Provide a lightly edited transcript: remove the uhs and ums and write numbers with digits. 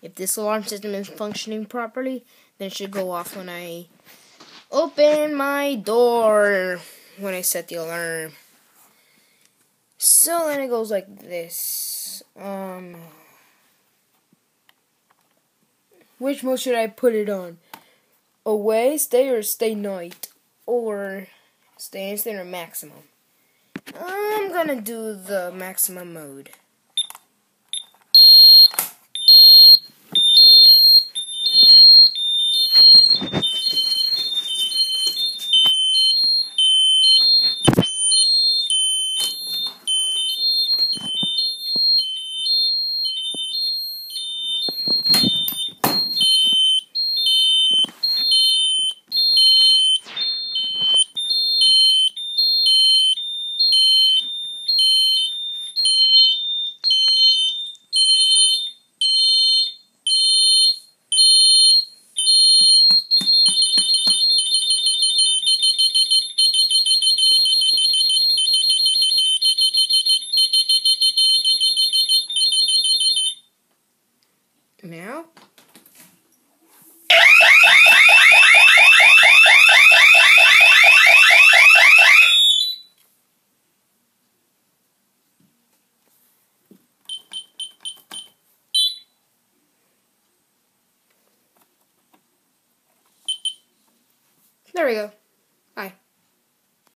If this alarm system is functioning properly, then it should go off when I open my door, when I set the alarm. So then it goes like this. Which mode should I put it on? Away, stay, or stay night? Or stay instant or maximum? I'm gonna do the maximum mode. Now, there we go.